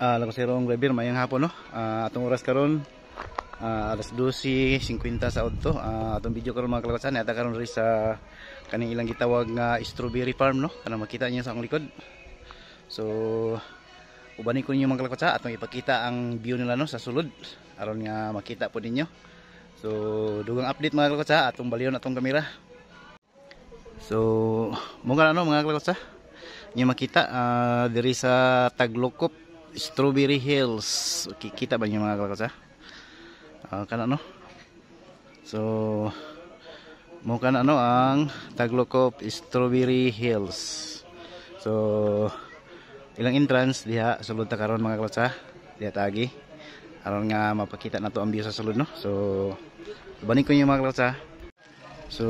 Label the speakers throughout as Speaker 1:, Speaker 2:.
Speaker 1: Lakas karong driver mayang hapon no. Atong oras karon alas 12:50 sa adto. Atong video karon mga kalakasan ata karon diri sa kaning ilang gitawag nga strawberry farm no. Kana makita niyo sa akong likod. So ubanin ko ninyo mga kalakasan atong ipakita ang view nila no sa sulod aron nga makita po ninyo. So dugang update mga kalakasan atong baliyon atong kamera. So mo kana no mga kalakasan niyo makita diri sa Taglokop Strawberry Hills. Kita ba niyo mga kalakasa? Kana no. So mo kana no ang Taglokop Strawberry Hills. So ilang entrance diha sulod ta karon mga kalakasa. Diha tagi. Aron nga mapakita nato ang view sa sulod no. So banin ko niyo mga kalakasa. So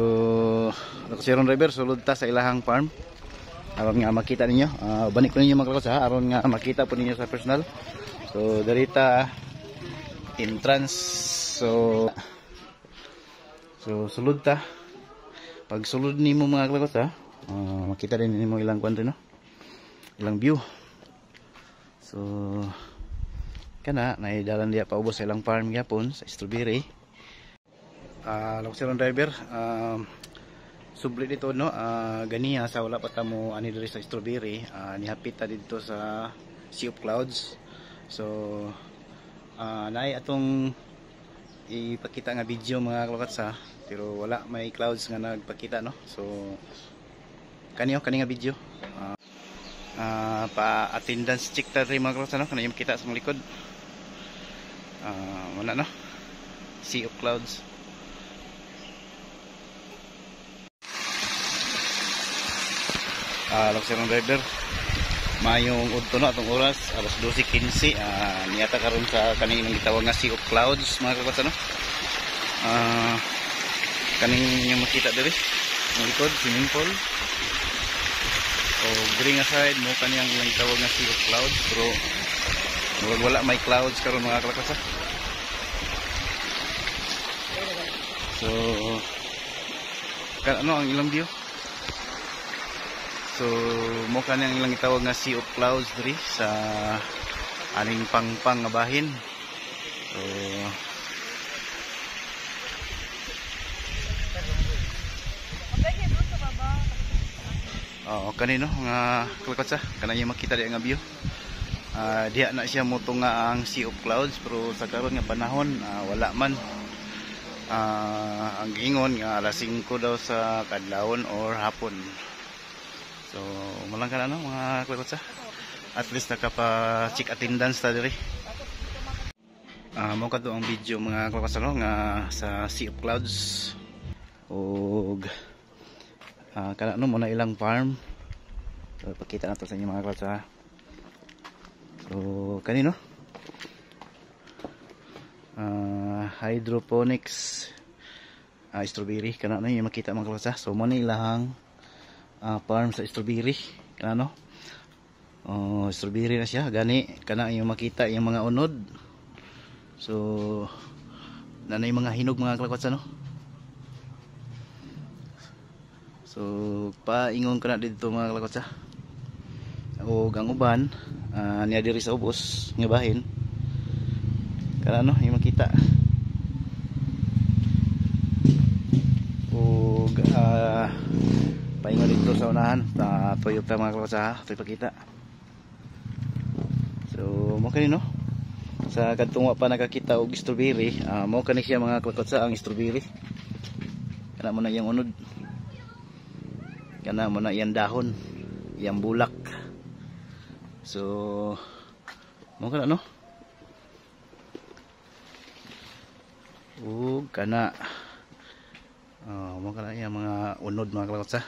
Speaker 1: nakasiron driver sulod ta sa ilahang farm. Aron nga makita ninyo, banik ko ninyo mga kalakasa aron nga makita po ninyo sa personal. So darita entrance. So sulod ta. Pag sulod nimo mga kalakasa, makita din nimo ilang kwan no. Ilang view. So kana naidalan diya paubos sa ilang farm gyapon sa strawberry. Lakasiron driver, subli dito no, ganiya sa wala pa tamo ani diri sa strawberry, nihapit ta dito sa Sea of Clouds. So naay atong ipakita nga video mga kalakatsa pero wala may clouds nga nagpakita no. So kani nga video pa attendance check ta rin mga kalakatsa no, kana yung makita sa likod wala no, Sea of Clouds. Lakasirong driver mayong udto no atong oras alas 12:15 niyata karon sa kaning gitawag nga Sea of Clouds mga kalakatsa no. Kaning yung makita diri ang likod swimming pool. So diri nga side mo kaniyang ilang gitawag nga Sea of Clouds pero wala may clouds karon mga kalakatsa. So ano ang ilang view. So mo kanang ilang gitawag nga Sea of Clouds diri sa aning pangpang nga bahin. So kanino nga kalakatsa kana yung makita di nga view. Diha na siya moto nga ang Sea of Clouds pero sa karon nga panahon wala man. Ang gingon nga alas 5 daw sa kadlawon or hapon. So malang ka na no mga kalakatsa. At least nakapa-check attendance ta diri. Mo kadto ang video mga kalakatsa no nga sa Sea of Clouds. Og kana no muna ilang farm. So pakita nato sa inyo mga kalakatsa. So kanino? Hydroponics strawberry kana no yung makita mga kalakatsa. So mo ni ilang farm sa strawberry kana no. Strawberry na siya gani kana yung makita yung mga unod. So nanay mga hinog mga kalakatsa no. So paingon kana dito mga kalakatsa. O ang uban niya diri sa ubos nga bahin kana no yung makita. O paingon dito sa unahan tuyok ta mga kalakatsa ito ipakita. So mo kani no sa kadtong pa nakakita og strawberry mo kani siya mga kalakatsa ang strawberry kana mo na iyang unod kana mo na iyang dahon iyang bulak. So mo kana no ug kana mo kana iyang mga unod mga kalakatsa.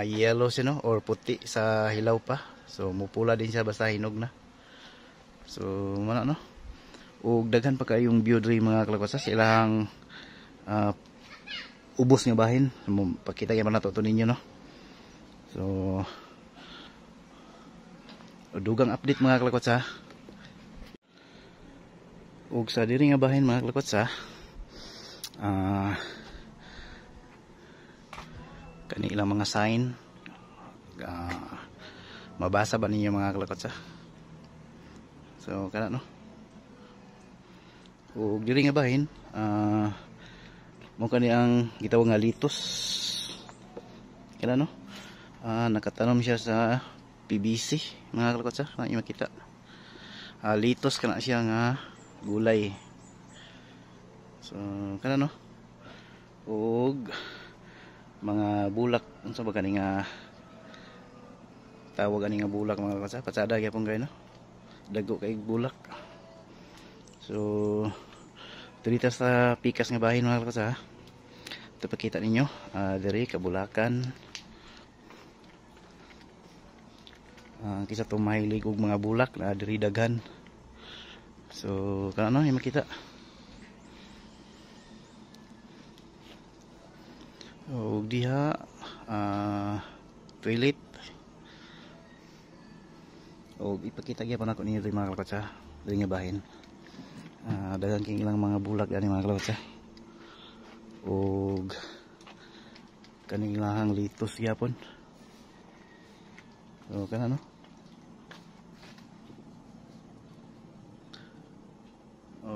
Speaker 1: Yellow siya no or puti sa hilaw pa. So mupula din siya basta hinog na. So mana no ug daghan pa kayong view diri mga kalakatsa sa ilang ubos nga bahin. Pakita gyud nato to ninyo no. So dugang update mga kalakatsa. Ug sa diri nga bahin mga kalakatsa kani ilang mga sign mabasa ba ninyo mga kalakatsa? So kana no. Ug diri nga bahin mo kani ang gitawag nga litos. Kana no. Nakatanom siya sa PVC mga kalakotsa, na makita. Litos kana siya nga gulay. So kana no. Ug mga bulak unsa ba kani nga tawag ani nga bulak mga kalakotsa, patsada gyapon kay no. Dago kay bulak. So dito sa pikas nga bahin mga kalakotsa. Ito pakita ninyo, diri kabulakan. Kisa to mahilig og mga bulak na diri daghan. So kana no makita. Og diha toilet. Og ipakita gyapon ako ninyo mga kalakotsa diri nga bahin. Daghang king ilang mga bulak ani mga kalakotsa. Og kaning ilahang litos gyapon. So kana no.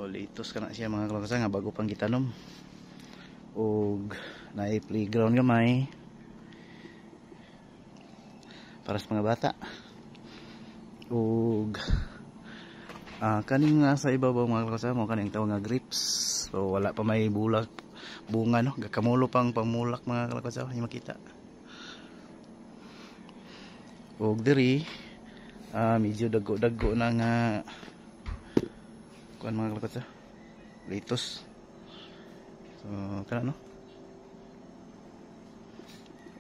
Speaker 1: Litos kana siya mga kalakotsa nga bago pang gitanom. Og naay playground gamay para sa mga bata. Og kaning nga sa ibabaw mga kalakotsa mo kaning tawag nga grapes. So wala pa may bulak bunga no, gakamulo pang pamulak mga kalakotsa, hindi makita. Og diri medyo dago-dago na nga kuan mga kalakotsa, litos. So kana no.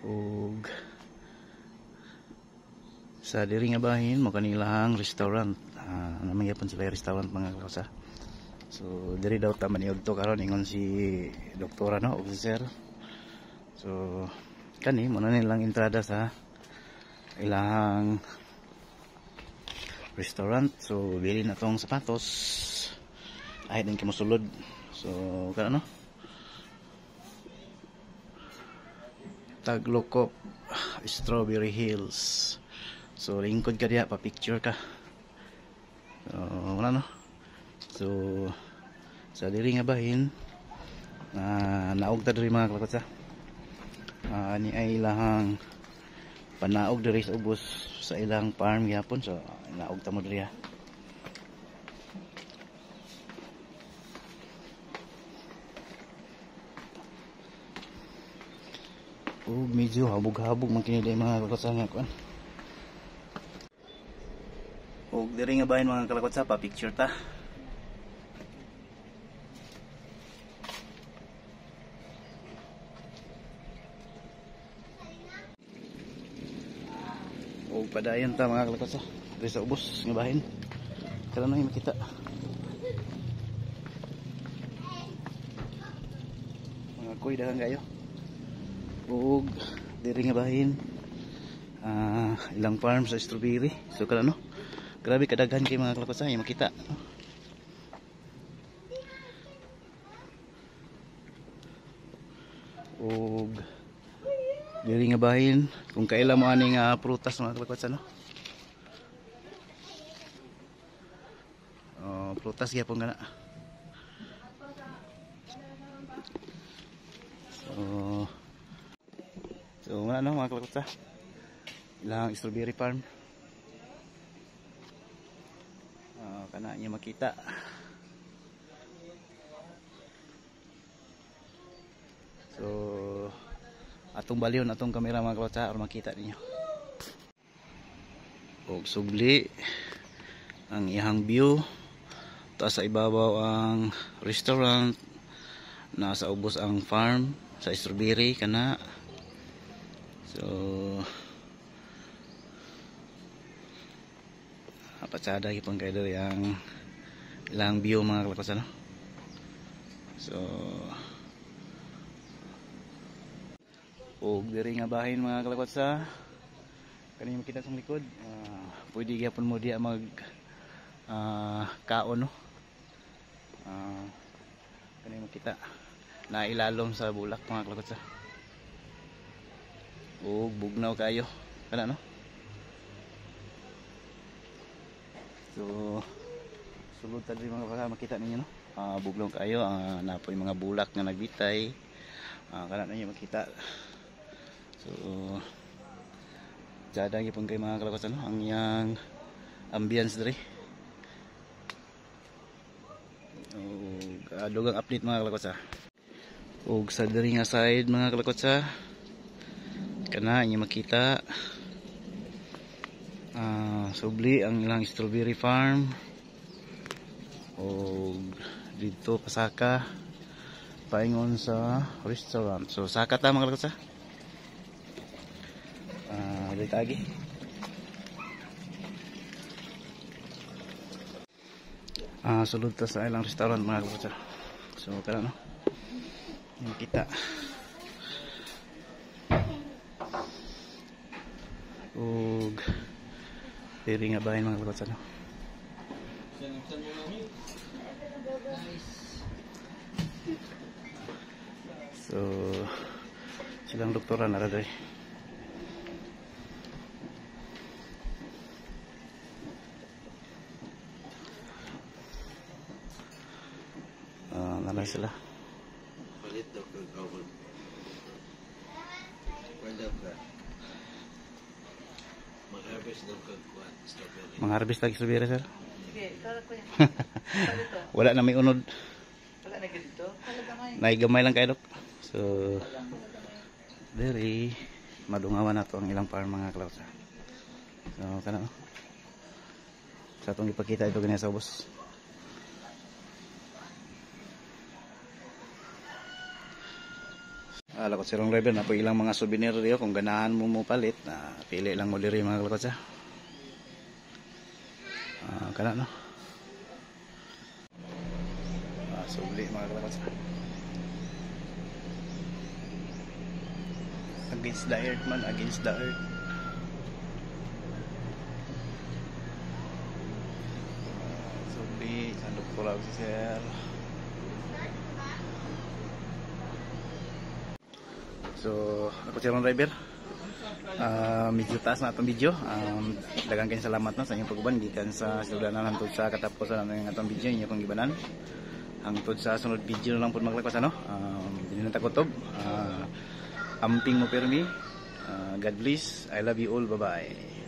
Speaker 1: Og sa diri nga bahin mo kanilahang restaurant. Namang yapon sila restaurant mga kalakotsa. So diri daw ta maniog to karon ingon si doktora no, officer. So kani mo na nilang entrada sa ilahang restaurant. So bili na tong sapatos. Ay din kamo sulod. So kana no. Taglokop Strawberry Hills. So lingkod ka diha pa picture ka. So wala no. So sa diri nga bahin naog ta diri mga kalakotsa. Ni ay ilahang panaog diri sa ubos sa ilang farm gyapon. So naog ta mo diri. Medyo habog-habog man kini dai mga kalakotsa nga kuan. Og diri nga bahin mga kalakotsa pa picture ta. Og padayon ta mga kalakotsa diri sa ubos nga bahin. Kana na makita. Mga kuy daghang kayo. Og diri nga bahin ilang farm sa strawberry. So kana no. Grabe kadaghan kay mga kalakotsa nga makita. Og diri nga bahin kung kaila mo ani nga prutas mga kalakotsa no. Prutas gyapon kana. So wala no mga kalakotsa. Ilang strawberry farm. Kana niya makita. So atong balion atong kamera mga kalakotsa aron makita ninyo. Og subli ang iyang view. Taas sa ibabaw ang restaurant. Nasa ubos ang farm sa strawberry kana. So patsada gipon kay diri ang ilang view mga kalakotsa no. So og diri nga bahin mga kalakotsa kani makita sa likod, pwede gyapon mo diya mag kaon no. Kani makita na ilalom sa bulak mga kalakotsa. Og bugnaw kayo kana no. So sulod tadi mga kalakasa, makita ninyo no. Buglong kayo, napoy mga bulak nga nagbitay. Kana ninyo makita. So jada gyapon kay mga kalakasa no ang yang ambience diri. Dugang update mga kalakasa. Ug sa diri nga side mga kalakasa, kana inyo makita subli ang ilang strawberry farm. O dito pasaka paingon sa restaurant. So saka ta mga kalakasa. Dito agi. Sulod ta sa ilang restaurant mga kalakasa. So kana no. Yung kita. Ug diri nga bahin mga kalakasa no. So silang doktoran nara diri. Nanay sila.
Speaker 2: Palit doktor Gawon. Pwede ka. Mag-harvest daw kagkuhan strawberry.
Speaker 1: Mang-harvest lagi strawberry sir.
Speaker 3: Sige, tara ko yan. Palito.
Speaker 1: Wala na may unod.
Speaker 3: Wala na ganito. Halagamay.
Speaker 1: Naigamay lang kayo dok. So very madungawan na to ang ilang farm mga kalakasa. So kana no. Sa atong ipakita ito ganyan sa ubos. Lakot sirong driver na po ilang mga souvenir diyo kung ganahan mo palit na pili lang mo diri mga kalakot sa. Kana no. Subli mga kalakot sa. Against the earth man, against the earth. Subli, sandok pula si sir. So, ako si Ron Driver. Medyo taas na itong video. Dagang kayo salamat no, sa inyong pag-uban. Gikan sa siludanan hangtod sa katapusan ng itong video. Inyo pong gibanan. Hangtod sa sunod video na lang po maglakwas. Hindi na takotob. Amping mo permi. God bless. I love you all. Bye-bye.